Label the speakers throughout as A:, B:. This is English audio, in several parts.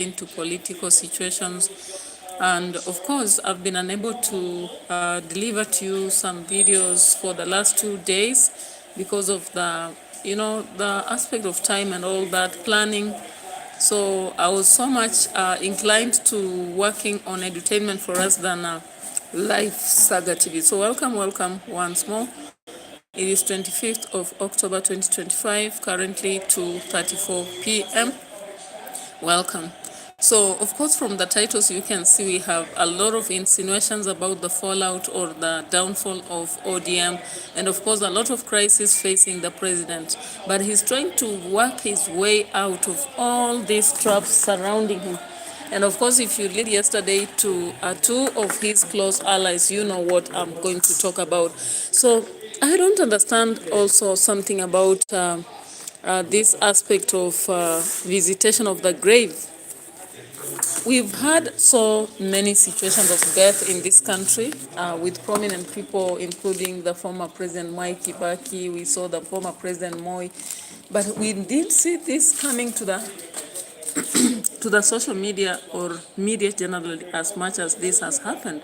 A: into political situations. And of course, I've been unable to deliver to you some videos for the last 2 days because of the aspect of time and all that planning. So I was so much inclined to working on edutainment for us than live Saga TV. So welcome once more. It is 25th of October 2025, currently 2:34 p.m. Welcome. So, of course, from the titles you can see we have a lot of insinuations about the fallout or the downfall of ODM, and of course a lot of crisis facing the president. But he's trying to work his way out of all these traps surrounding him. And of course, if you read yesterday to two of his close allies, you know what I'm going to talk about. So I don't understand also something about this aspect of visitation of the grave. We've had so many situations of death in this country with prominent people, including the former President Mwai Kibaki. We saw the former President Moi, but we didn't see this coming to the social media or media generally as much as this has happened.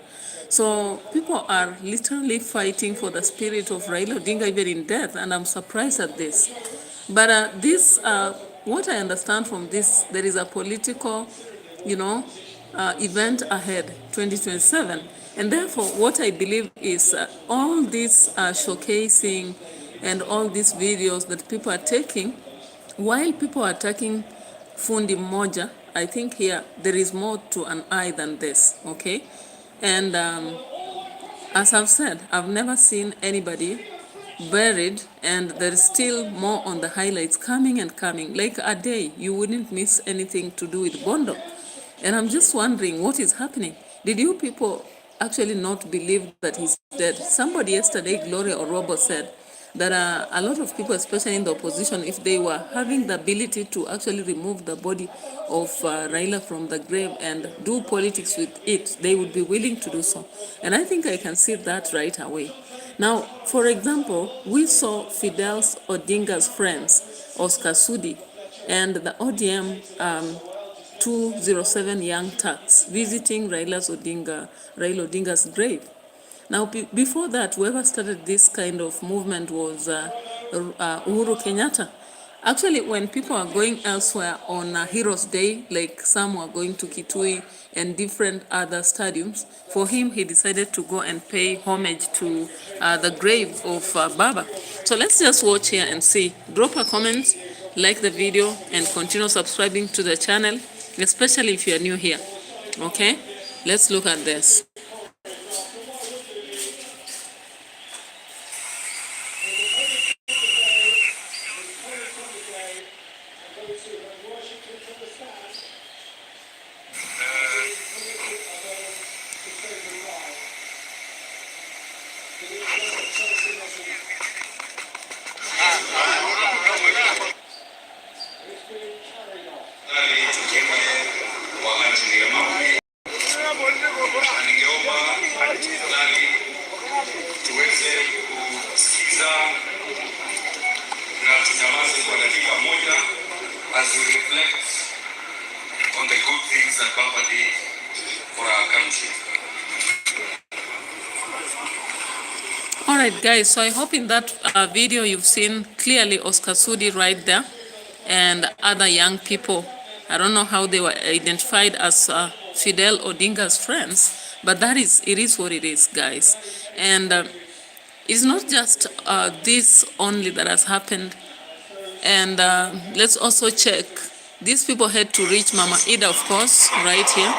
A: So people are literally fighting for the spirit of Raila Odinga even in death, and I'm surprised at this. But what I understand from this, there is a political, event ahead, 2027. And therefore, what I believe is all this showcasing and all these videos that people are taking, while people are attacking fundi moja, I think here there is more to an eye than this, okay? And as I've said, I've never seen anybody buried, and there's still more on the highlights coming and coming. Like a day, you wouldn't miss anything to do with Bondo. And I'm just wondering what is happening. Did you people actually not believe that he's dead? Somebody yesterday, Gloria Orobo, said that a lot of people, especially in the opposition, if they were having the ability to actually remove the body of Raila from the grave and do politics with it, they would be willing to do so. And I think I can see that right away. Now, for example, we saw Fidel Odinga's friends, Oscar Sudi, and the ODM 207 young Turks visiting Raila Odinga's grave. Now, before that, whoever started this kind of movement was Uhuru Kenyatta. Actually, when people are going elsewhere on Heroes Day, like some were going to Kitui and different other stadiums, for him, he decided to go and pay homage to the grave of Baba. So let's just watch here and see. Drop a comment, like the video, and continue subscribing to the channel, especially if you are new here. Okay, let's look at this.
B: Tuweze kusikiza na tunyamaze kwa dakika moja as we reflect on the good things that Baba did for our country.
A: Alright guys, so I hope in that video you've seen clearly Oscar Sudi right there and other young people. I don't know how they were identified as Fidel Odinga's friends, but it is what it is, guys. And it's not just this only that has happened. And let's also check. These people had to reach Mama Ida, of course, right here.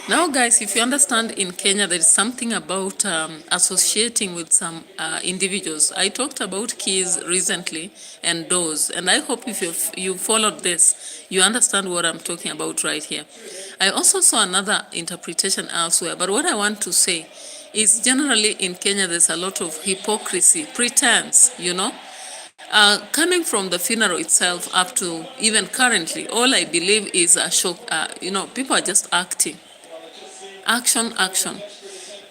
A: Now guys, if you understand, in Kenya there is something about associating with some individuals. I talked about keys recently and those, and I hope if you followed this, you understand what I'm talking about right here. I also saw another interpretation elsewhere, but what I want to say is generally in Kenya there's a lot of hypocrisy, pretense, Coming from the funeral itself up to even currently, all I believe is a shock. People are just acting. Action, action.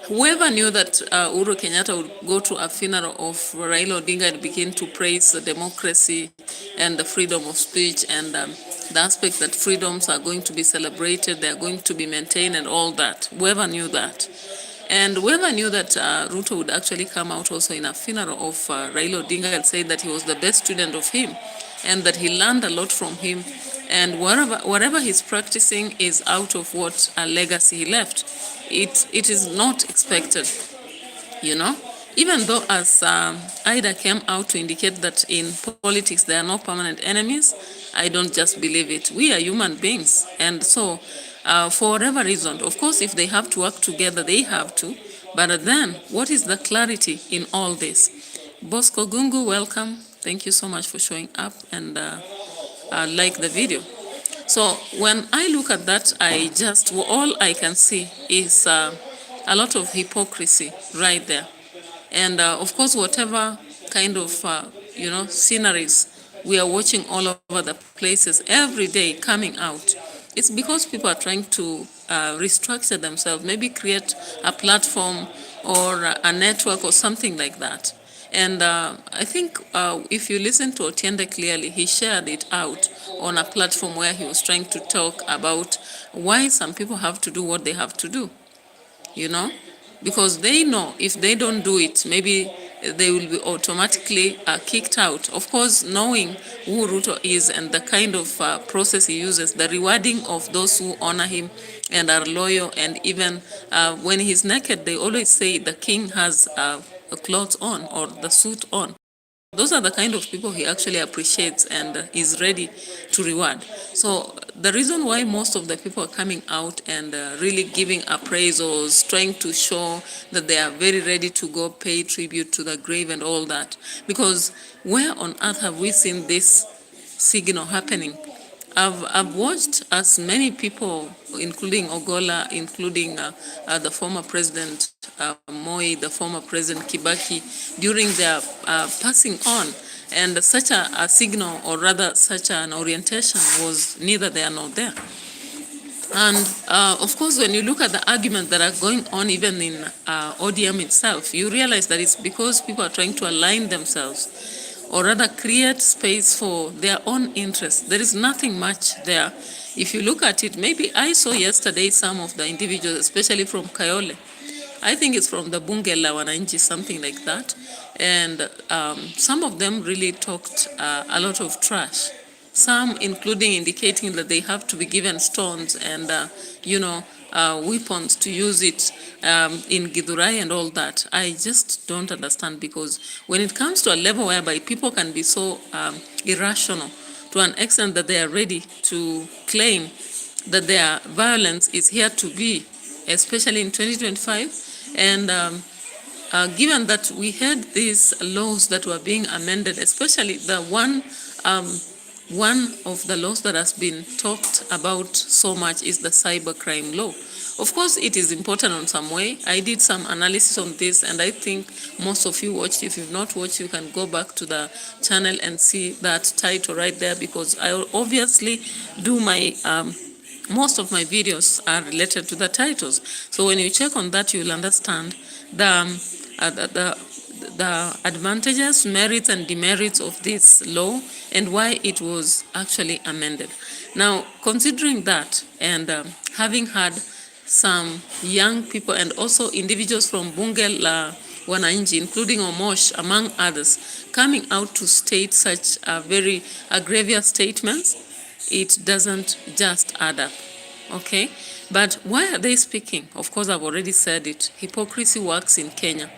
A: Whoever knew that Uhuru Kenyatta would go to a funeral of Raila Odinga and begin to praise the democracy and the freedom of speech and the aspect that freedoms are going to be celebrated, they are going to be maintained and all that. Whoever knew that. And whoever knew that RUTO would actually come out also in a funeral of Raila Odinga and say that he was the best student of him and that he learned a lot from him, and whatever he's practicing is out of what a legacy he left. It is not expected, you know. Even though as Ida came out to indicate that in politics there are no permanent enemies, I don't just believe it. We are human beings, and so for whatever reason, of course, if they have to work together, they have to. But then, what is the clarity in all this? Bosco Gungu, welcome. Thank you so much for showing up and like the video. So when I look at that, all I can see is a lot of hypocrisy right there. And of course, whatever kind of, sceneries we are watching all over the places every day coming out, it's because people are trying to restructure themselves, maybe create a platform or a network or something like that. And I think if you listen to Otiende clearly, he shared it out on a platform where he was trying to talk about why some people have to do what they have to do, you know, because they know if they don't do it, maybe they will be automatically kicked out. Of course, knowing who RUTO is and the kind of process he uses, the rewarding of those who honor him and are loyal, and even when he's naked, they always say the king has the clothes on or the suit on. Those are the kind of people he actually appreciates and is ready to reward. So the reason why most of the people are coming out and really giving appraisals, trying to show that they are very ready to go pay tribute to the grave and all that, because where on earth have we seen this signal happening? I've watched as many people, including Ogola, including the former president Moi, the former president Kibaki, during their passing on, and such a signal, or rather such an orientation, was neither there nor there. And of course, when you look at the arguments that are going on even in ODM itself, you realize that it's because people are trying to align themselves, or rather create space for their own interests. There is nothing much there. If you look at it, maybe I saw yesterday some of the individuals, especially from Kayole. I think it's from the Bunge la Wananchi, something like that. And some of them really talked a lot of trash. Some including indicating that they have to be given stones and, weapons to use it in Githurai and all that. I just don't understand, because when it comes to a level whereby people can be so irrational to an extent that they are ready to claim that their violence is here to be, especially in 2025, and given that we had these laws that were being amended, especially the one of the laws that has been talked about so much is the cybercrime law. Of course, it is important in some way. I did some analysis on this, and I think most of you watched. If you've not watched, you can go back to the channel and see that title right there, because I obviously do my most of my videos are related to the titles. So when you check on that, you'll understand the advantages, merits, and demerits of this law and why it was actually amended. Now, considering that, and having had some young people and also individuals from Bunge la Wananchi, including Omosh, among others, coming out to state such very egregious statements, it doesn't just add up, okay? But why are they speaking? Of course, I've already said it. Hypocrisy works in Kenya.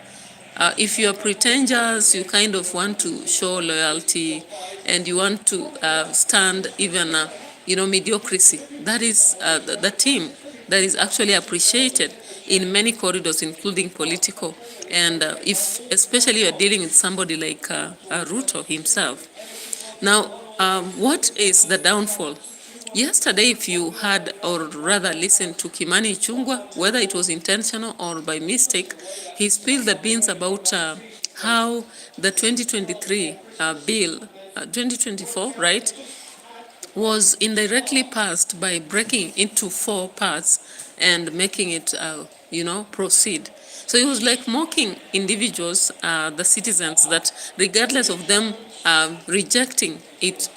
A: If you are pretentious, you kind of want to show loyalty and you want to stand even, mediocrity. That is the team that is actually appreciated in many corridors, including political. And especially you're dealing with somebody like RUTO himself. Now, what is the downfall? Yesterday, if you had, or rather listened to Kimani Ichung'wah, whether it was intentional or by mistake, he spilled the beans about how the 2023 bill, 2024, right, was indirectly passed by breaking into 4 parts and making it, proceed. So it was like mocking individuals, the citizens, that regardless of them rejecting it,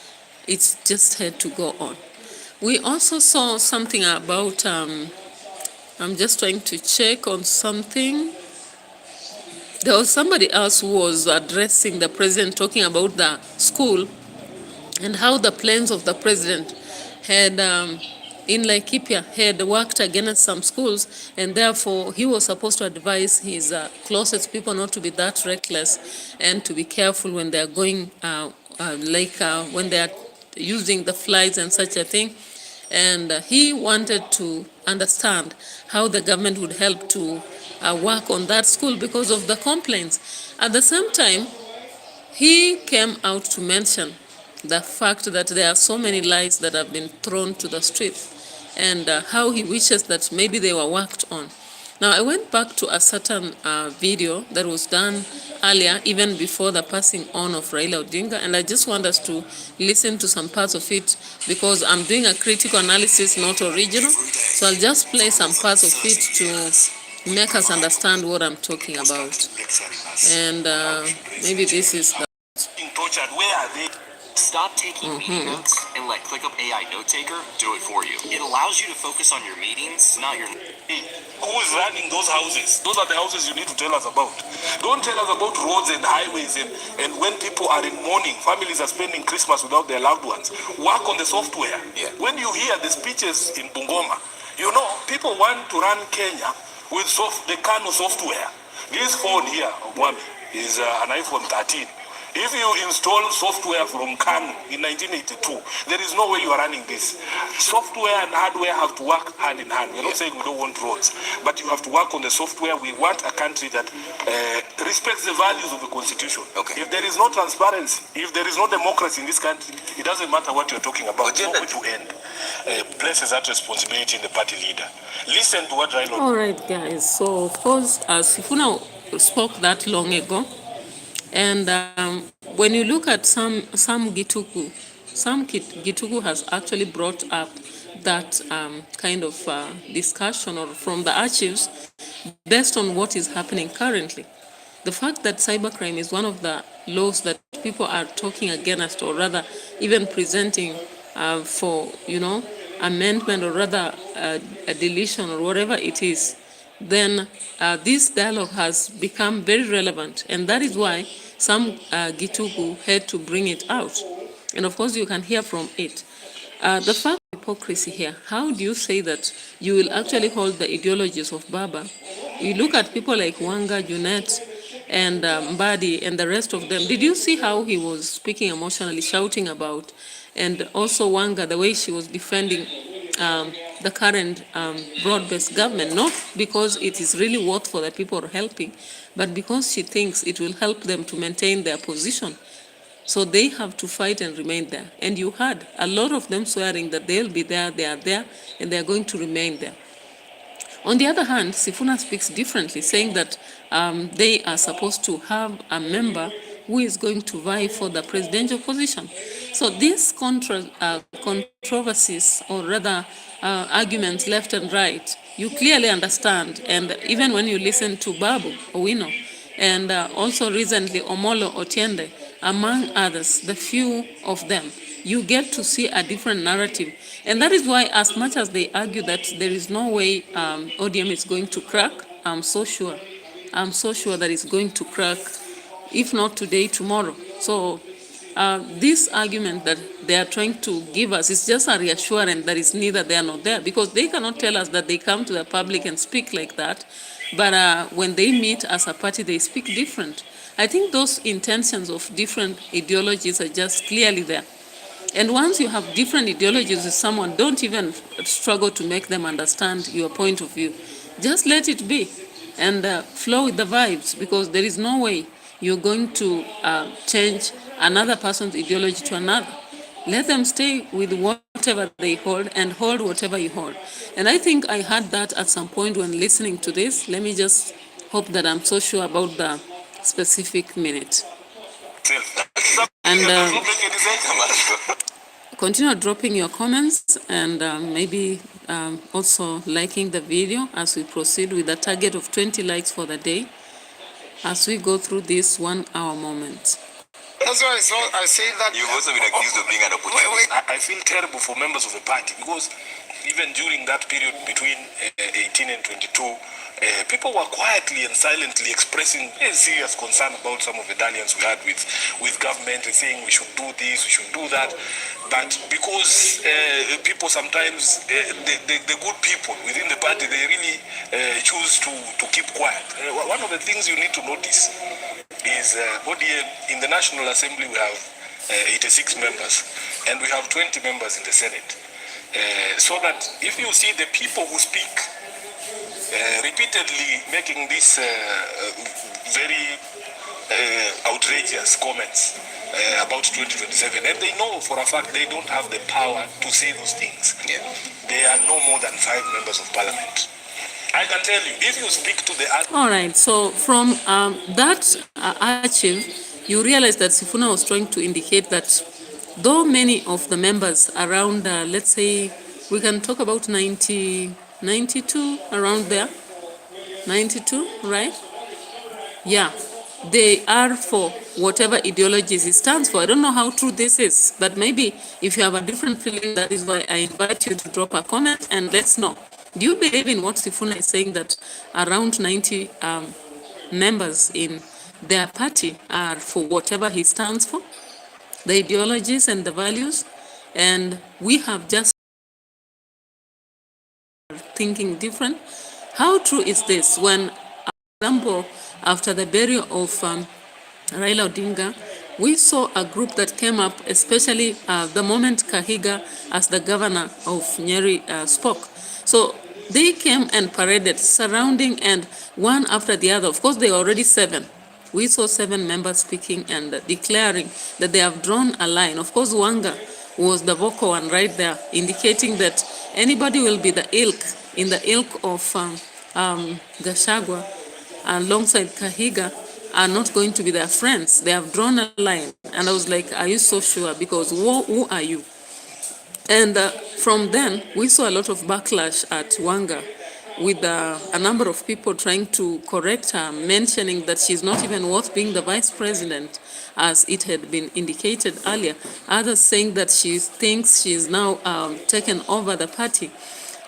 A: it just had to go on. We also saw something about, I'm just trying to check on something. There was somebody else who was addressing the president, talking about the school and how the plans of the president had, in Laikipia, had worked against some schools, and therefore he was supposed to advise his closest people not to be that reckless and to be careful when they are going, when they are using the flights and such a thing. And he wanted to understand how the government would help to work on that school because of the complaints. At the same time, he came out to mention the fact that there are so many lies that have been thrown to the streets, and how he wishes that maybe they were worked on. Now, I went back to a certain video that was done earlier, even before the passing on of Raila Odinga, and I just want us to listen to some parts of it because I'm doing a critical analysis, not original. So I'll just play some parts of it to make us understand what I'm talking about. And maybe this is the...
B: Tortured. Where are they? Stop taking meeting notes and let ClickUp AI Note Taker do it for you. It allows you to focus on your meetings, not your... Who is running those houses? Those are the houses you need to tell us about. Don't tell us about roads and highways and when people are in mourning, families are spending Christmas without their loved ones. Work on the software. Yeah. When you hear the speeches in Bungoma, people want to run Kenya with the Kano software. This phone here, Mwami, is an iPhone 13. If you install software from Kano in 1982, there is no way you are running this. Software and hardware have to work hand in hand. We're not saying we don't want roads, but you have to work on the software. We want a country that respects the values of the Constitution. Okay. If there is no transparency, if there is no democracy in this country, it doesn't matter what you're talking about. It's not going to end. Places that responsibility in the party leader. Listen to what Raila...
A: All right, guys. So, of course, Sifuna spoke that long ago. And when you look at some Gituku has actually brought up that kind of discussion or from the archives based on what is happening currently. The fact that cybercrime is one of the laws that people are talking against, or rather even presenting for, amendment, or rather a deletion or whatever it is, then this dialogue has become very relevant, and that is why some Gitugu had to bring it out. And of course, you can hear from it. The fact of hypocrisy here, how do you say that you will actually hold the ideologies of Baba? You look at people like Wanga, Junet, and Mbadi, and the rest of them. Did you see how he was speaking emotionally, shouting about, and also Wanga, the way she was defending the current broad-based government, not because it is really worth for the people helping, but because she thinks it will help them to maintain their position. So they have to fight and remain there. And you heard a lot of them swearing that they'll be there, they are there, and they are going to remain there. On the other hand, Sifuna speaks differently, saying that they are supposed to have a member who is going to vie for the presidential position. So these controversies, or rather arguments left and right, you clearly understand. And even when you listen to Babu Owino, and also recently Omolo Otiende, among others, the few of them, you get to see a different narrative. And that is why, as much as they argue that there is no way ODM is going to crack, I'm so sure that it's going to crack, if not today, tomorrow. So this argument that they are trying to give us is just a reassurance that it's neither there nor there, because they cannot tell us that they come to the public and speak like that, but when they meet as a party, they speak different. I think those intentions of different ideologies are just clearly there. And once you have different ideologies with someone, don't even struggle to make them understand your point of view. Just let it be and flow with the vibes, because there is no way you're going to change another person's ideology to another. Let them stay with whatever they hold and hold whatever you hold. And I think I had that at some point when listening to this. Let me just hope that I'm so sure about the specific minute. And continue dropping your comments and maybe also liking the video as we proceed with a target of 20 likes for the day as we go through this 1 hour moment.
C: That's why I say that you've also been accused of being an opportunist. I feel terrible for members of the party because even during that period between 18 and 22, people were quietly and silently expressing a serious concern about some of the dalliance we had with government, saying we should do this, we should do that. But because people sometimes, the good people within the party, they really choose to keep quiet. One of the things you need to notice is ODM, in the National Assembly we have 86 members and we have 20 members in the Senate. So that if you see the people who speak repeatedly making these very outrageous comments about 2027, and they know for a fact they don't have the power to say those things. Yeah. They are no more than 5 members of parliament. I can tell you, if you speak to the...
A: All right, so from that archive, you realize that Sifuna was trying to indicate that though many of the members around, let's say, we can talk about 92, around there, 92, right? Yeah, they are for whatever ideologies it stands for. I don't know how true this is, but maybe if you have a different feeling, that is why I invite you to drop a comment and let's know. Do you believe in what Sifuna is saying, that around 90 members in their party are for whatever he stands for, the ideologies and the values, and we have just thinking different? How true is this when, for example, after the burial of Raila Odinga, we saw a group that came up, especially the moment Kahiga, as the governor of Nyeri, spoke. So they came and paraded, surrounding, and one after the other. Of course, they were already 7. We saw 7 members speaking and declaring that they have drawn a line. Of course, Wanga was the vocal one right there, indicating that anybody will be the ilk, in the ilk of Gachagua, alongside Kahiga, are not going to be their friends. They have drawn a line. And I was like, are you so sure? Because who are you? And from then, we saw a lot of backlash at Wanga, with a number of people trying to correct her, mentioning that she's not even worth being the vice president, as it had been indicated earlier. Others saying that she thinks she's now taken over the party.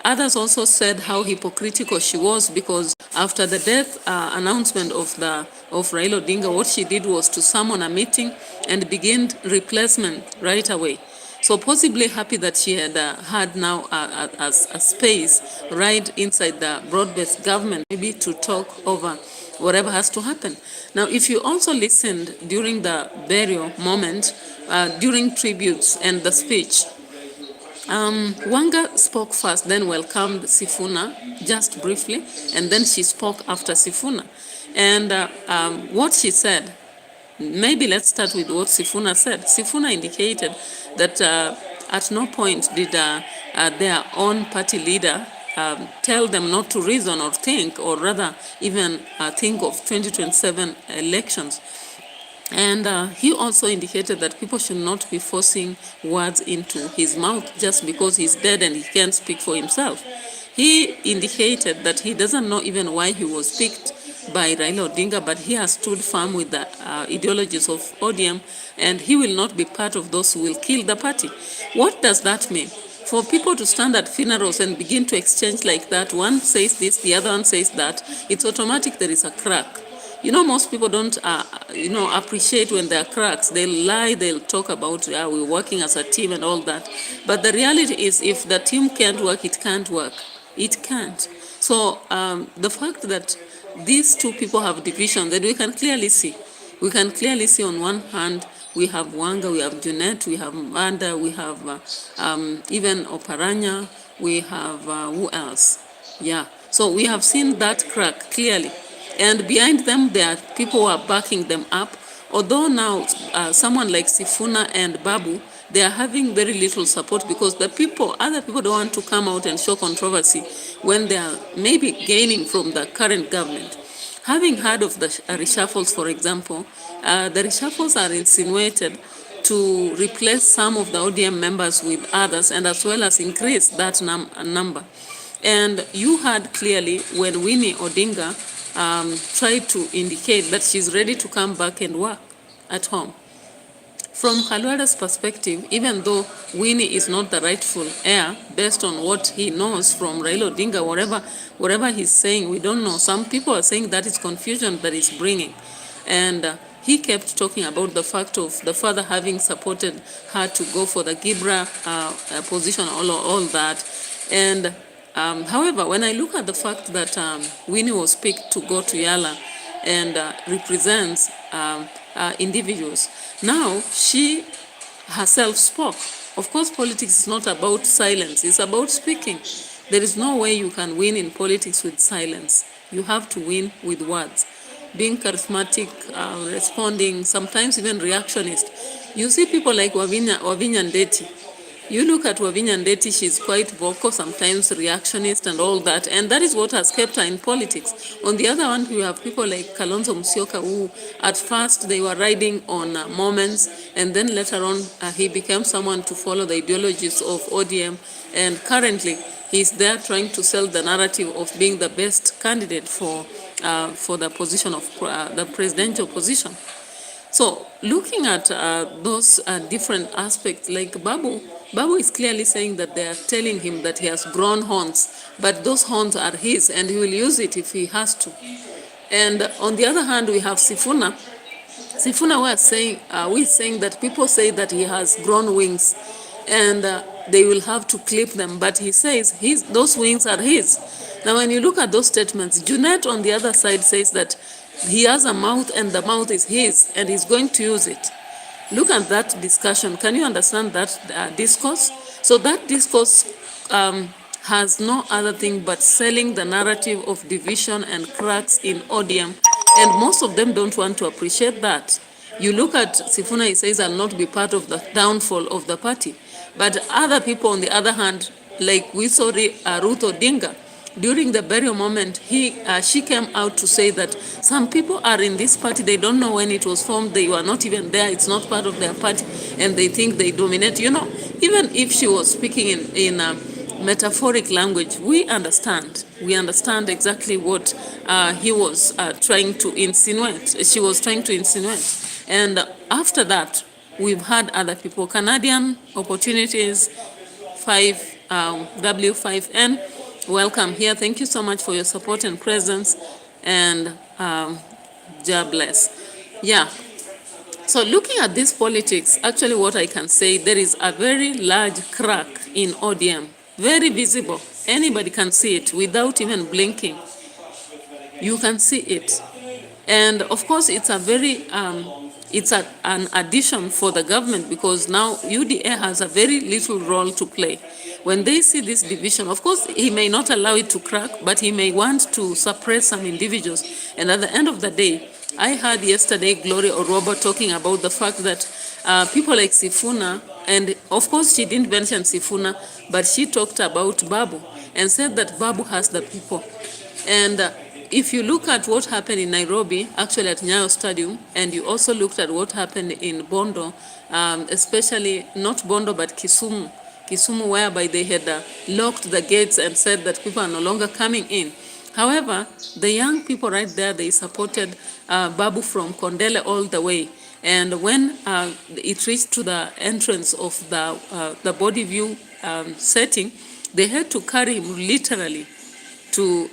A: Others also said how hypocritical she was, because after the death announcement of Raila Odinga, what she did was to summon a meeting and begin replacement right away. So possibly happy that she had had now a space right inside the broad-based government, maybe to talk over whatever has to happen. Now, if you also listened during the burial moment, during tributes and the speech, Wanga spoke first, then welcomed Sifuna just briefly, and then she spoke after Sifuna. And what she said, maybe let's start with what Sifuna said. Sifuna indicated that at no point did their own party leader tell them not to reason or think, or rather even think of 2027 elections. And he also indicated that people should not be forcing words into his mouth just because he's dead and he can't speak for himself. He indicated that he doesn't know even why he was picked by Raila Odinga, but he has stood firm with the ideologies of ODM, and he will not be part of those who will kill the party. What does that mean? For people to stand at funerals and begin to exchange like that, one says this, the other one says that, it's automatic there is a crack. You know, most people don't, appreciate when there are cracks. They'll lie, they'll talk about, we're working as a team and all that. But the reality is, if the team can't work, it can't work. It can't. So the fact that these two people have division, that we can clearly see. We can clearly see on one hand, we have Wanga, we have Junet, we have Manda, we have even Oparanya, we have who else? Yeah. So we have seen that crack clearly. And behind them, there are people who are backing them up. Although now someone like Sifuna and Babu, they are having very little support, because the other people don't want to come out and show controversy when they are maybe gaining from the current government. Having heard of the reshuffles, for example, the reshuffles are insinuated to replace some of the ODM members with others and as well as increase that number. And you heard clearly when Winnie Odinga tried to indicate that she's ready to come back and work at home. From Khalwada's perspective, even though Winnie is not the rightful heir, based on what he knows from Raila Odinga, whatever he's saying, we don't know. Some people are saying that is confusion that is bringing. And he kept talking about the fact of the father having supported her to go for the Gibra position, all that. And however, when I look at the fact that Winnie was picked to go to Yala and represents individuals, now she herself spoke. Of course, politics is not about silence, it's about speaking. There is no way you can win in politics with silence. You have to win with words. Being charismatic, responding, sometimes even reactionist. You see people like Wavinya Ndeti. You look at Wavinya Ndeti, she's quite vocal, sometimes reactionist and all that, and that is what has kept her in politics. On the other hand, we have people like Kalonzo Musyoka, who at first they were riding on moments, and then later on he became someone to follow the ideologies of ODM, and currently he's there trying to sell the narrative of being the best candidate for the position of the presidential position. So looking at those different aspects, like Babu is clearly saying that they are telling him that he has grown horns, but those horns are his and he will use it if he has to. And on the other hand, we have Sifuna. Sifuna we're saying that people say that he has grown wings and they will have to clip them, but he says those wings are his. Now when you look at those statements, Junet on the other side says that he has a mouth and the mouth is his and he's going to use it. Look at that discussion. Can you understand that discourse? So that discourse has no other thing but selling the narrative of division and cracks in ODM, and most of them don't want to appreciate that. You look at Sifuna, he says, I'll not be part of the downfall of the party. But other people, on the other hand, like we saw RUTO Dinga, during the burial moment, she came out to say that some people are in this party, they don't know when it was formed, they were not even there, it's not part of their party, and they think they dominate. You know, even if she was speaking in metaphoric language, we understand exactly what he was trying to insinuate, she was trying to insinuate. And after that, we've had other people, Canadian Opportunities, W5N, welcome here. Thank you so much for your support and presence, and God bless. Yeah. So looking at this politics, actually what I can say, there is a very large crack in ODM, very visible. Anybody can see it without even blinking. You can see it. And of course, it's a very, an addition for the government, because now UDA has a very little role to play. When they see this division, of course, he may not allow it to crack, but he may want to suppress some individuals. And at the end of the day, I heard yesterday Gloria Orobo talking about the fact that people like Sifuna, and of course she didn't mention Sifuna, but she talked about Babu and said that Babu has the people. And if you look at what happened in Nairobi, actually at Nyayo Stadium, and you also looked at what happened in Bondo, especially not Bondo but Kisumu, whereby they had locked the gates and said that people are no longer coming in. However, the young people right there, they supported Babu from Kondele all the way. And when it reached to the entrance of the body view setting, they had to carry him literally to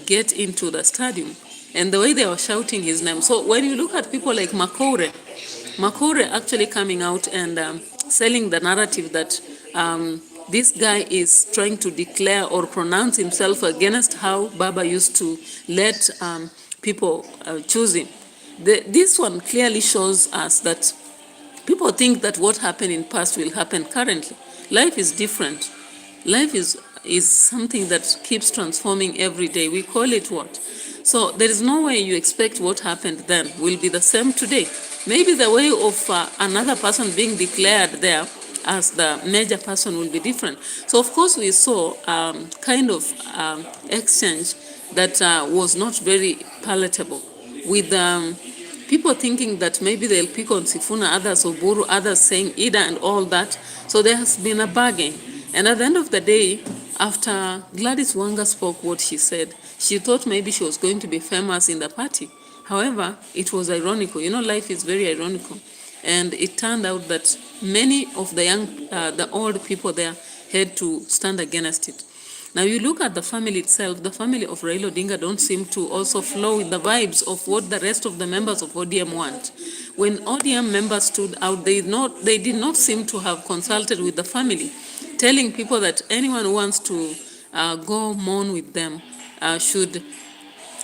A: get into the stadium. And the way they were shouting his name. So when you look at people like Makore actually coming out and selling the narrative that this guy is trying to declare or pronounce himself against how Baba used to let people choose him. This one clearly shows us that people think that what happened in past will happen currently. Life is different. Life is something that keeps transforming every day. We call it what? So there is no way you expect what happened then will be the same today. Maybe the way of another person being declared there as the major person will be different. So of course we saw kind of exchange that was not very palatable, with people thinking that maybe they'll pick on Sifuna, others Oburu, others saying Ida and all that. So there has been a bargain. And at the end of the day, after Gladys Wanga spoke what she said, she thought maybe she was going to be famous in the party. However, it was ironical. You know, life is very ironical. And it turned out that many of the the old people there had to stand against it. Now you look at the family itself, the family of Raila Odinga don't seem to also flow with the vibes of what the rest of the members of ODM want. When ODM members stood out, they did not seem to have consulted with the family, telling people that anyone who wants to go mourn with them should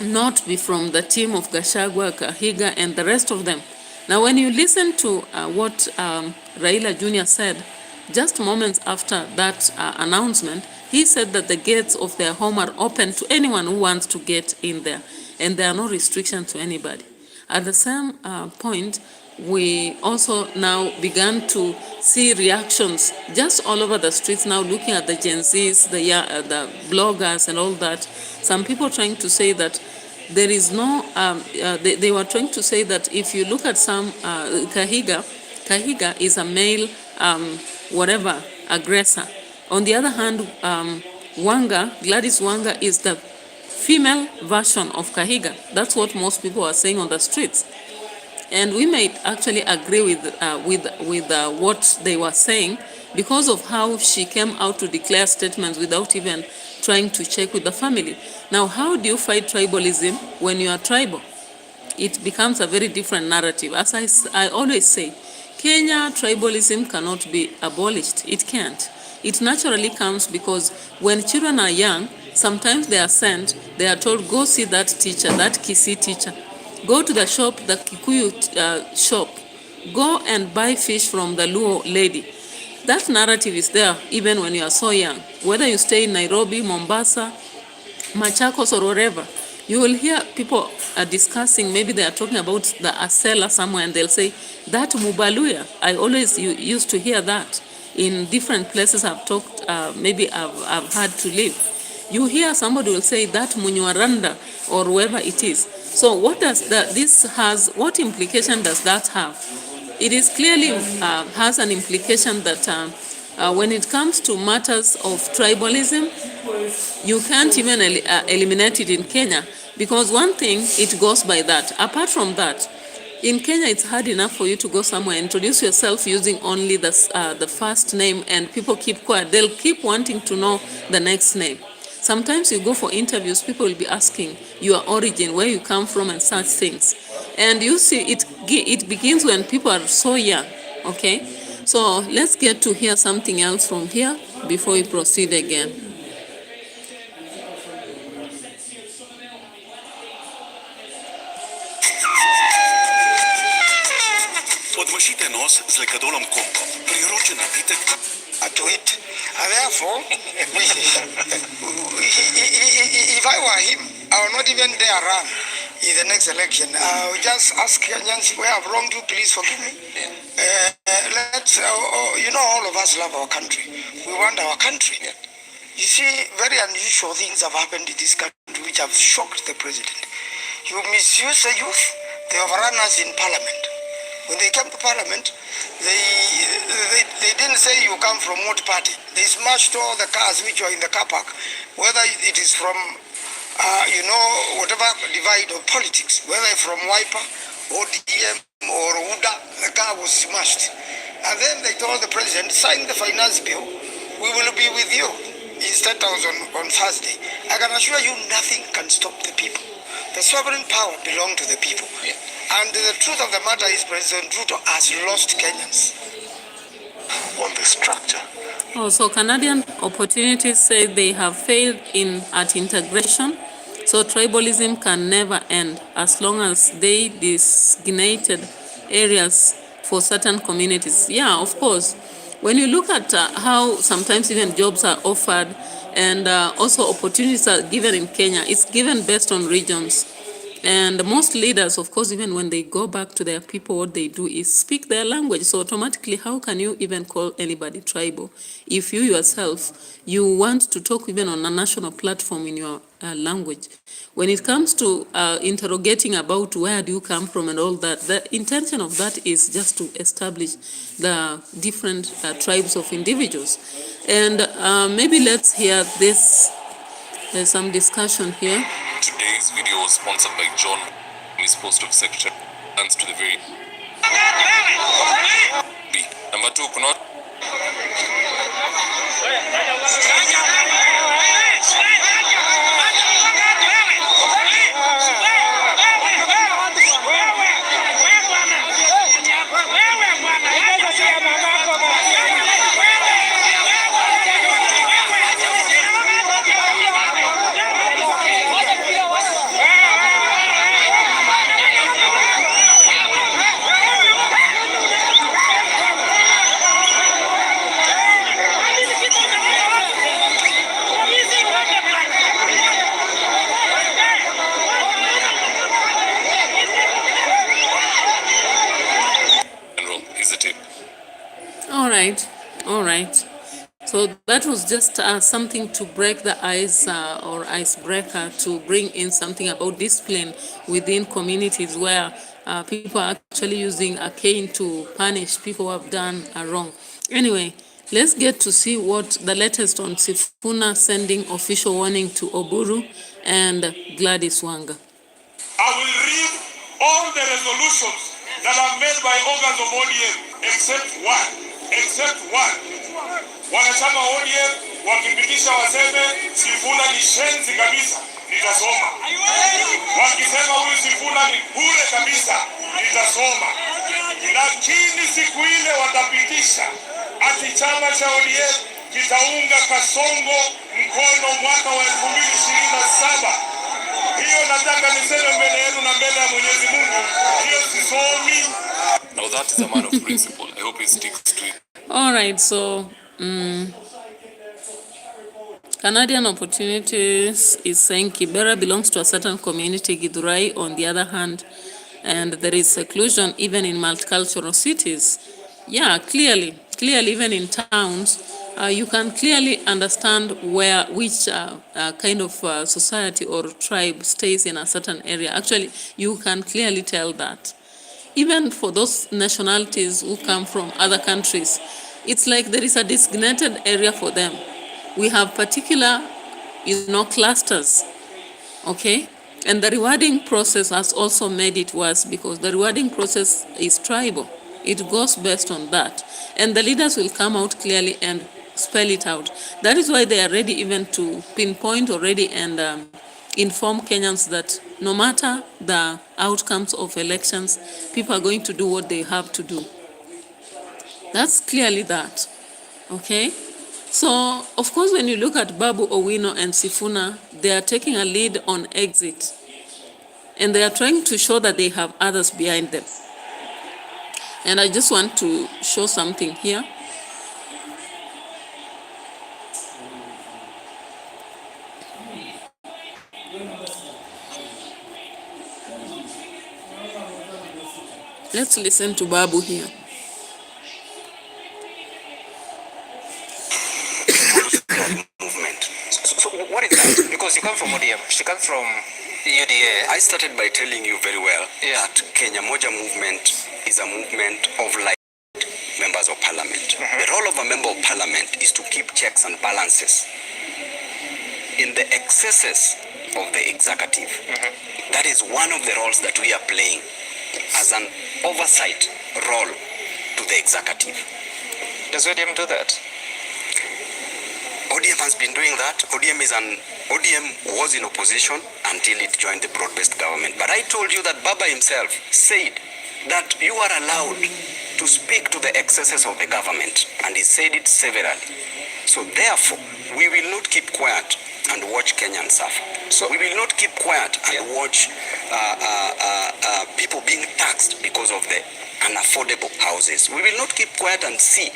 A: not be from the team of Gachagua, Kahiga, and the rest of them. Now, when you listen to what Raila Jr. said, just moments after that announcement, he said that the gates of their home are open to anyone who wants to get in there, and there are no restrictions to anybody. At the same point, we also now began to see reactions just all over the streets now, looking at the Gen Zs, the bloggers and all that. Some people trying to say that there is no, they were trying to say that if you look at some, Kahiga is a male, whatever, aggressor. On the other hand, Gladys Wanga is the female version of Kahiga. That's what most people are saying on the streets. And we may actually agree with what they were saying because of how she came out to declare statements without even trying to check with the family. Now, how do you fight tribalism when you are tribal? It becomes a very different narrative. As I always say, Kenya tribalism cannot be abolished. It can't. It naturally comes because when children are young, sometimes they are sent, they are told, go see that teacher, that Kisii teacher. Go to the shop, the Kikuyu shop. Go and buy fish from the Luo lady. That narrative is there even when you are so young. Whether you stay in Nairobi, Mombasa, Machakos or wherever, you will hear people discussing, maybe they are talking about the Asela somewhere and they'll say, that Mubaluya. I always used to hear that in different places I've talked, maybe I've had to live. You hear somebody will say that Munywaranda or whoever it is. So what does what implication does that have? It is clearly has an implication that when it comes to matters of tribalism, you can't even eliminate it in Kenya, because one thing, it goes by that. Apart from that, in Kenya, it's hard enough for you to go somewhere and introduce yourself using only the first name, and people keep quiet. They'll keep wanting to know the next name. Sometimes you go for interviews, people will be asking your origin, where you come from, and such things. And you see, it begins when people are so young, okay? So let's get to hear something else from here before we proceed again.
D: Nós zlekadolam kompo. Priroče napitek. A to it. And therefore, if I were him, I would not even dare run in the next election. I would just ask Kenyans, where I've wronged you, please forgive me. All of us love our country. We want our country. You see, very unusual things have happened in this country which have shocked the president. You misuse the youth, they overrun us in parliament. When they came to parliament, they didn't say you come from what party. They smashed all the cars which were in the car park, whether it is from, whatever divide of politics, whether from Wiper, ODM, or UDA, the car was smashed. And then they told the president, sign the finance bill, we will be with you in State House on Thursday. I can assure you nothing can stop the people. The sovereign power belongs to the people. Yeah. And the truth of the matter is President RUTO has lost Kenyans on the structure.
A: So Canadian opportunities say they have failed at integration. So tribalism can never end as long as they designated areas for certain communities. Yeah, of course. When you look at how sometimes even jobs are offered and also opportunities are given in Kenya, it's given based on regions. And most leaders, of course, even when they go back to their people, what they do is speak their language. So automatically, how can you even call anybody tribal if you yourself, you want to talk even on a national platform in your language? When it comes to interrogating about where do you come from and all that, the intention of that is just to establish the different tribes of individuals. And maybe let's hear this. There's some discussion here.
E: Today's video was sponsored by John, his post of secretary, and to the very B. Number 2, Kunot.
A: All right. So that was just something to break the ice or icebreaker, to bring in something about discipline within communities where people are actually using a cane to punish people who have done wrong. Anyway, let's get to see what the latest on Sifuna sending official warning to Oburu and Gladys Wanga.
B: I will read all the resolutions that are made by organs of ODM except one. Wanachama ODM wakipitisha waseme Sifuna ni shenzi kabisa, nitasoma. Wakisema huyu Sifuna ni bure kabisa, nitasoma. Lakini siku ile watapitisha ati chama cha ODM kitaunga Kasongo mkono mwaka wa 2027. Hiyo nataka niseme mbele yenu na mbele ya Mwenyezi Mungu, hiyo sisomi.
E: Now that is a man of principle. I hope he sticks to it.
A: All right, so Canadian Opportunities is saying Kibera belongs to a certain community, Githurai on the other hand, and there is seclusion even in multicultural cities. Yeah, clearly, even in towns, you can clearly understand which kind of society or tribe stays in a certain area. Actually, you can clearly tell that. Even for those nationalities who come from other countries, it's like there is a designated area for them. We have particular, clusters, okay? And the rewarding process has also made it worse because the rewarding process is tribal. It goes based on that. And the leaders will come out clearly and spell it out. That is why they are ready even to pinpoint already and inform Kenyans that no matter the outcomes of elections, people are going to do what they have to do. That's clearly that, okay? So, of course, when you look at Babu Owino and Sifuna, they are taking a lead on exit. And they are trying to show that they have others behind them. And I just want to show something here. Let's listen to Babu here.
F: Movement. So what is that? Because you come from ODM, she comes from UDA.
G: I started by telling you very well that Kenya Moja movement is a movement of like members of parliament. The role of a member of parliament is to keep checks and balances in the excesses of the executive. That is one of the roles that we are playing as an oversight role to the executive.
F: Does ODM do that?
G: ODM has been doing that. ODM was in opposition until it joined the broad-based government. But I told you that Baba himself said that you are allowed to speak to the excesses of the government, and he said it severally. So therefore, we will not keep quiet and watch Kenyans suffer. So we will not keep quiet and watch people being taxed because of the unaffordable houses. We will not keep quiet and see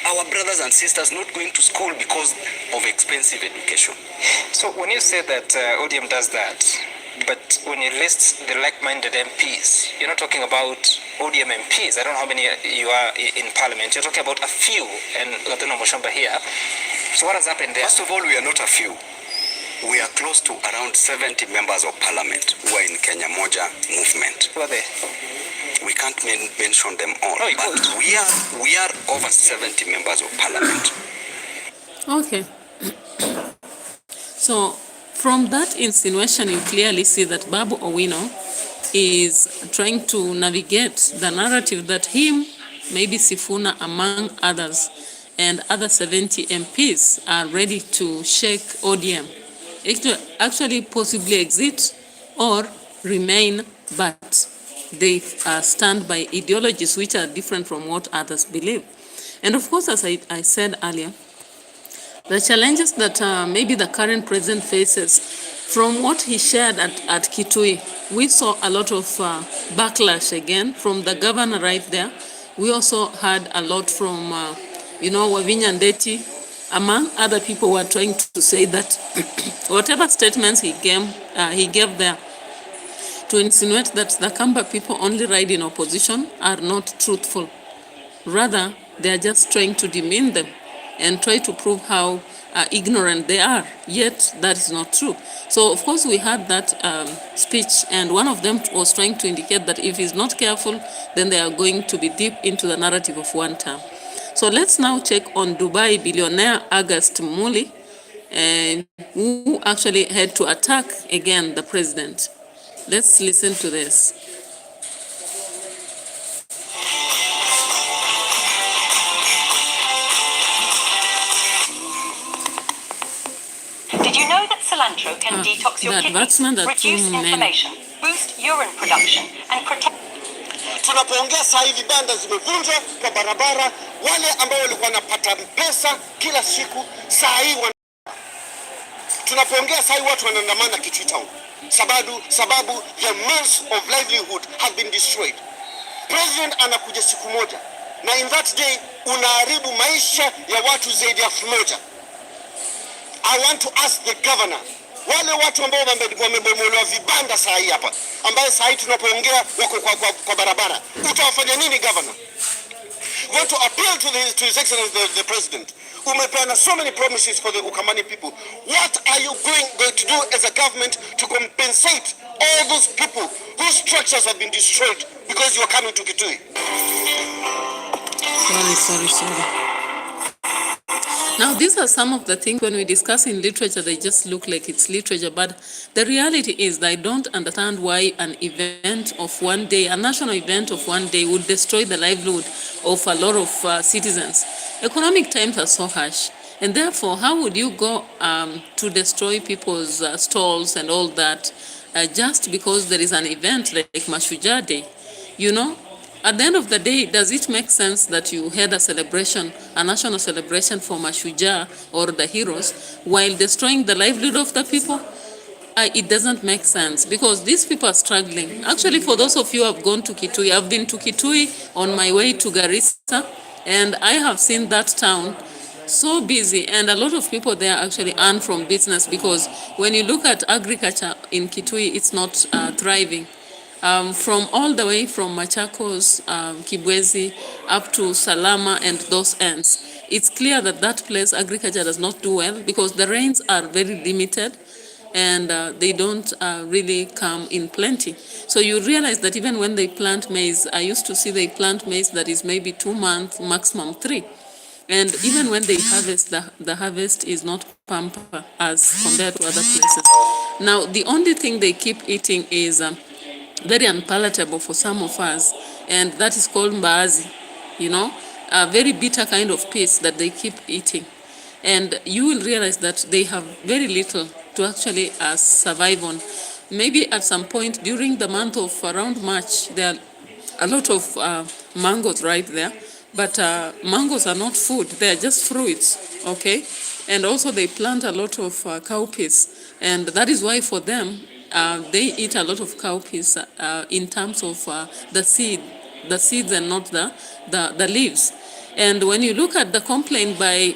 G: our brothers and sisters not going to school because of expensive education.
F: So when you say that ODM does that, But when you list the like-minded MPs, you're not talking about ODM MPs. I don't know how many you are in parliament. You're talking about a few, and Gatuna Moshamba here. So what has happened there?
G: First of all, we are not a few. We are close to around 70 members of parliament who are in Kenya Moja movement.
F: Who are they?
G: We can't mention them all,
F: no,
G: but we are over 70 members of parliament.
A: Okay. So from that insinuation, you clearly see that Babu Owino is trying to navigate the narrative that him, maybe Sifuna among others, and other 70 MPs are ready to shake ODM. Actually possibly exit or remain, but they stand by ideologies which are different from what others believe. And of course, as I said earlier, the challenges that maybe the current president faces, from what he shared at Kitui, we saw a lot of backlash again from the governor right there. We also heard a lot from, Wavinya Ndeti, among other people who are trying to say that whatever statements he gave there to insinuate that the Kamba people only ride in opposition are not truthful. Rather, they are just trying to demean them and try to prove how ignorant they are, yet that is not true. So of course we had that speech, and one of them was trying to indicate that if he's not careful, then they are going to be deep into the narrative of one term. So let's now check on Dubai billionaire August Muli, who actually had to attack again the president. Let's listen to this.
H: Did you know that cilantro can detox your kidneys, reduce inflammation, boost urine production, and protect...
D: Tunapoongea saa hii vibanda zimevunjwa kwa barabara, wale ambao walikuwa wanapata pesa kila siku saa hii tunapoongea saa hii watu wanaandamana Kitui Town. Sababu the means of livelihood have been destroyed. President anakuja siku moja na in that day unaharibu maisha ya watu zaidi ya 1,000. I want to ask the governor, wale watu ambao wamebomolewa vibanda saa hii hapa, ambaye saa hii tunapoongea wako kwa barabara, utawafanya nini governor? We want to appeal to His Excellency the President. Umepeana so many promises for the Ukamani people. What are you going to do as a government to compensate all those people whose structures have been destroyed because you are coming to Kitui?
A: Sorry. Now, these are some of the things when we discuss in literature, they just look like it's literature, but the reality is that I don't understand why an event of one day, a national event of one day, would destroy the livelihood of a lot of citizens. Economic times are so harsh, and therefore, how would you go to destroy people's stalls and all that just because there is an event like Mashujaa Day, At the end of the day, does it make sense that you had a celebration, a national celebration for Mashujaa or the heroes, while destroying the livelihood of the people? It doesn't make sense, because these people are struggling. Actually, for those of you who have gone to Kitui, I've been to Kitui on my way to Garissa, and I have seen that town so busy, and a lot of people there actually earn from business, because when you look at agriculture in Kitui, it's not thriving. From all the way from Machakos, Kibwezi, up to Salama and those ends. It's clear that that place, agriculture does not do well because the rains are very limited and they don't really come in plenty. So you realize that even when they plant maize, I used to see they plant maize that is maybe 2 months, maximum 3. And even when they harvest, the harvest is not pamper as compared to other places. Now, the only thing they keep eating is very unpalatable for some of us, and that is called mbaazi, a very bitter kind of piece that they keep eating. And you will realize that they have very little to actually survive on. Maybe at some point during the month of around March, there are a lot of mangoes right there, but mangoes are not food, they are just fruits, okay? And also they plant a lot of cowpeas, and that is why for them, they eat a lot of cowpeas in terms of the seeds and not the leaves. And when you look at the complaint by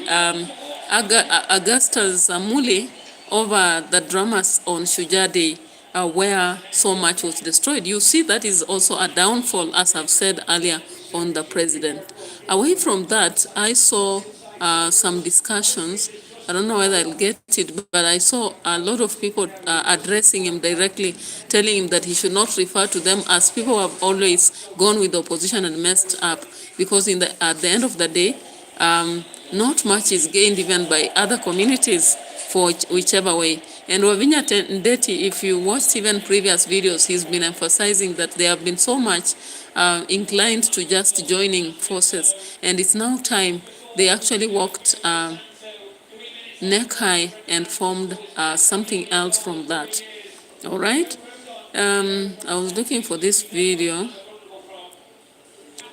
A: Augustus Muli over the dramas on Shujaa Day, where so much was destroyed. You see, that is also a downfall, as I've said earlier, on the president. Away from that, I saw some discussions. I don't know whether I'll get it, but I saw a lot of people addressing him directly, telling him that he should not refer to them as people who have always gone with the opposition and messed up, because at the end of the day, not much is gained even by other communities for whichever way. And Wavinya Ndeti, if you watched even previous videos, he's been emphasizing that they have been so much inclined to just joining forces, and it's now time they actually walked neck high and formed something else from that. All right. I was looking for this video,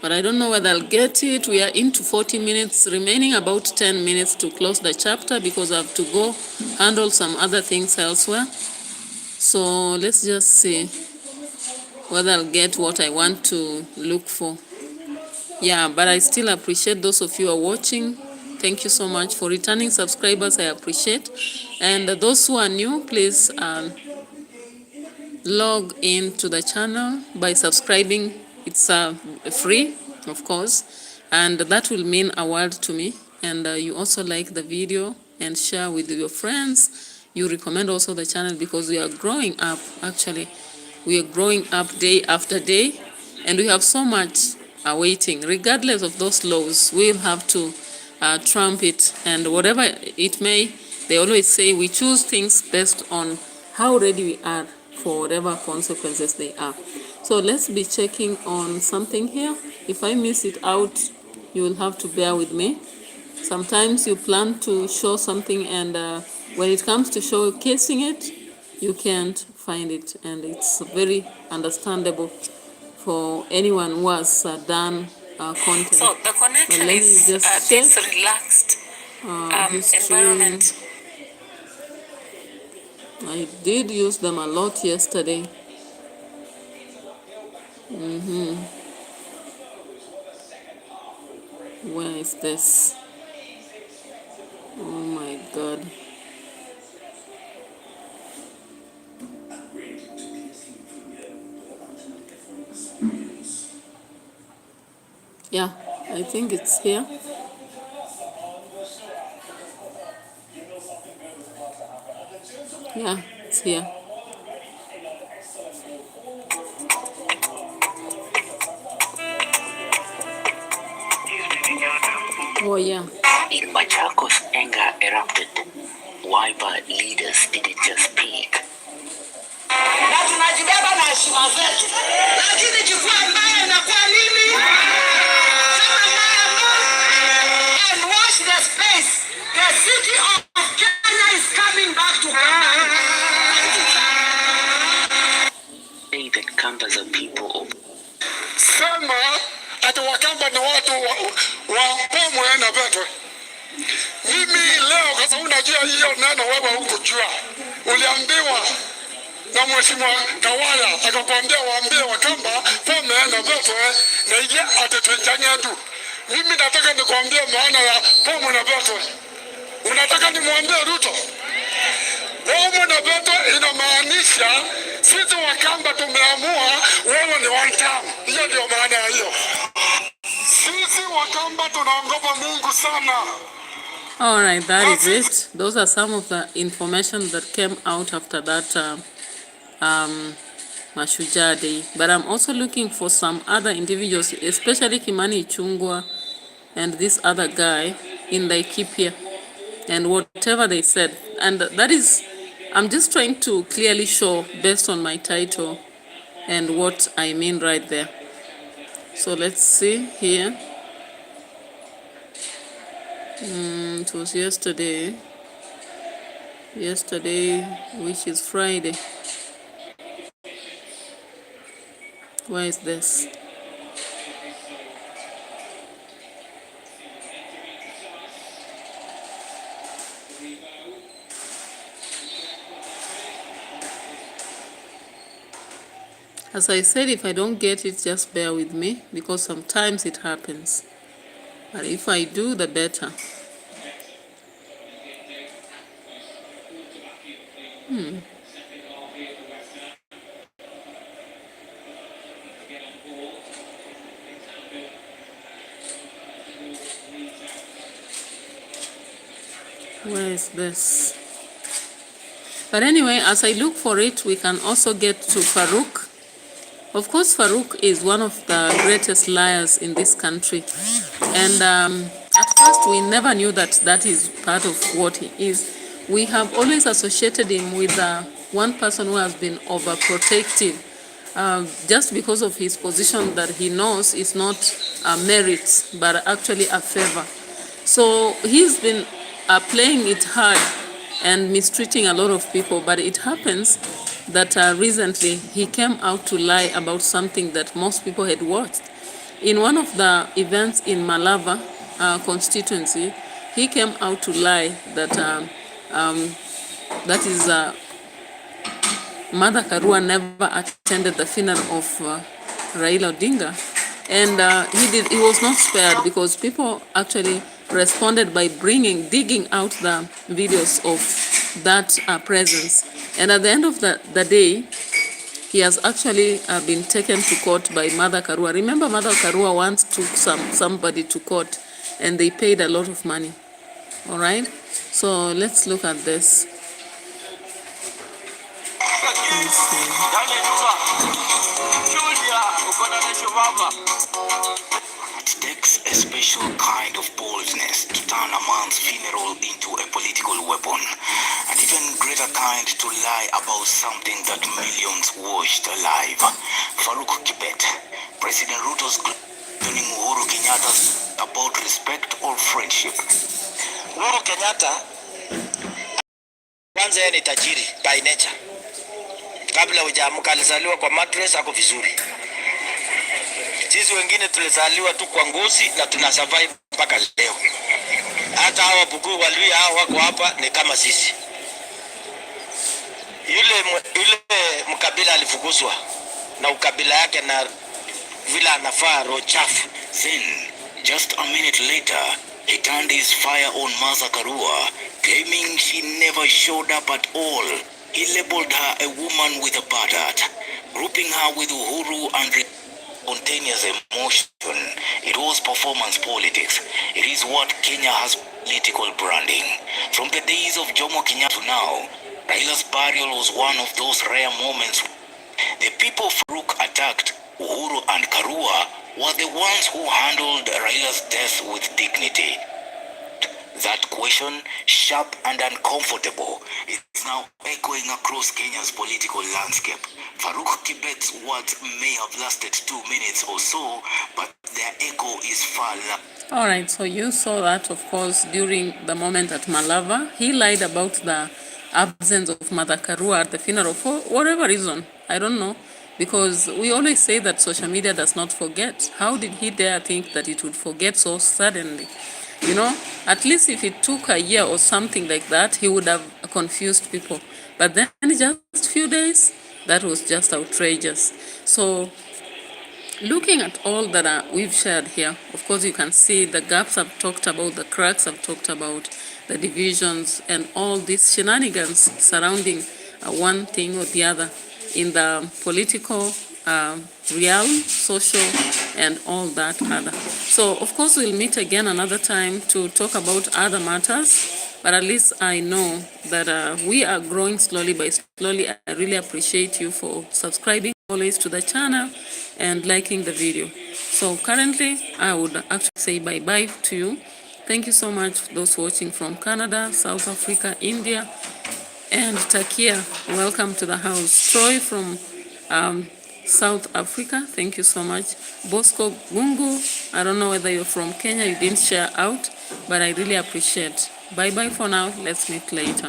A: but I don't know whether I'll get it. We are into 40 minutes, remaining about 10 minutes to close the chapter because I have to go handle some other things elsewhere. So let's just see whether I'll get what I want to look for. Yeah, but I still appreciate those of you who are watching. Thank you so much. For returning subscribers, I appreciate. And those who are new, please log in to the channel by subscribing. It's free, of course, and that will mean a world to me. And you also like the video and share with your friends. You recommend also the channel because we are growing up, actually. We are growing up day after day, and we have so much awaiting. Regardless of those laws, we'll have to trump it, and whatever it may, they always say we choose things based on how ready we are for whatever consequences they are. So let's be checking on something here. If I miss it out, you will have to bear with me. Sometimes you plan to show something, and when it comes to showcasing it, you can't find it, and it's very understandable for anyone who has done content.
H: So the connection is this relaxed environment.
A: I did use them a lot yesterday. Where is this? Oh my God. Yeah, I think it's here. Yeah, it's here. Oh yeah.
I: In Machakos, anger erupted. Wiper leaders didn't just speak.
D: Na tunajibeba na heshima zetu, lakini jukwaa mbaya inakuwa nini? Kama mbaya and watch the space. The city of Kenya is coming back to Kenya.
I: Say that Kambas are people of
D: Sema ati Wakamba ni watu wa Pomwe na Betwe. Mimi leo kwa sababu unajua hiyo neno wewe hukujua. Uliambiwa na Mheshimiwa Kawaya akakwambia waambie Wakamba Pomwe na Betwe na ile atetwenjanya tu. Mimi nataka nikwambie maana ya Pomwe na Betwe. Unataka nimwambie Ruto? Pomwe na Betwe inamaanisha sisi Wakamba tumeamua wewe ni one term. Hiyo ndio maana ya hiyo. Sisi Wakamba tunaogopa Mungu sana.
A: All right, that is it. Those are some of the information that came out after that Mashujaa Day. But I'm also looking for some other individuals, especially Kimani Ichung'wah and this other guy in Laikipia and whatever they said. And that is, I'm just trying to clearly show based on my title and what I mean right there. So let's see here. It was yesterday, which is Friday. Where is this? As I said, if I don't get it, just bear with me, because sometimes it happens. But if I do, the better. Where is this? But anyway, as I look for it, we can also get to Farouk. Of course, Farouk is one of the greatest liars in this country. And at first, we never knew that that is part of what he is. We have always associated him with one person who has been overprotective, just because of his position that he knows is not a merit, but actually a favor. So he's been playing it hard and mistreating a lot of people, but it happens that recently he came out to lie about something that most people had watched. In one of the events in Malava constituency, he came out to lie that that is Mother Karua never attended the funeral of Raila Odinga, and he was not spared because people actually responded by digging out the videos of that presence. And at the end of the day, he has actually been taken to court by Mother Karua. Remember, Mother Karua once took somebody to court and they paid a lot of money. All right, so let's look at this.
I: It takes a special kind of boldness to turn a man's funeral into a political weapon, and even greater kind to lie about something that millions watched live. Farouk Kibet, President Ruto's claiming Uhuru Kenyatta's about respect or friendship.
J: Uhuru Kenyatta kwanza yeye ni tajiri by nature. Kabla hujaamka alizaliwa kwa mattress, ako vizuri. Sisi wengine tulizaliwa tu kwa ngozi na tuna survive mpaka leo. Hata hawa Buguu Waluya hao wako hapa ni kama sisi. Yule mkabila alifukuzwa na ukabila yake na vile anafaa roho chafu.
I: Then, just a minute later, he turned his fire on Mother Karua, claiming she never showed up at all. He labeled her a woman with a bad heart, grouping her with Uhuru and spontaneous emotion. It was performance politics. It is what Kenya has political branding. From the days of Jomo Kenyatta to now, Raila's burial was one of those rare moments. The people Farouk attacked, Uhuru and Karua, were the ones who handled Raila's death with dignity. That question, sharp and uncomfortable, is now echoing across Kenya's political landscape. Farouk Kibet's words may have lasted 2 minutes or so, but their echo is far louder.
A: All right, so you saw that, of course, during the moment at Malava. He lied about the absence of Mother Karua at the funeral for whatever reason. I don't know, because we always say that social media does not forget. How did he dare think that it would forget so suddenly? You know, at least if it took a year or something like that, he would have confused people. But then just a few days, that was just outrageous. So looking at all that we've shared here, of course, you can see the gaps I've talked about, the cracks I've talked about, the divisions, and all these shenanigans surrounding one thing or the other in the political realm, social, and all that other. So, of course, we'll meet again another time to talk about other matters, but at least I know that we are growing slowly by slowly. I really appreciate you for subscribing always to the channel and liking the video. So currently, I would actually say bye-bye to you. Thank you so much, those watching from Canada, South Africa, India, and Takia. Welcome to the house. Troy from South Africa, thank you so much. Bosco Gungu, I don't know whether you're from Kenya, you didn't share out, but I really appreciate. Bye-bye for now. Let's meet later.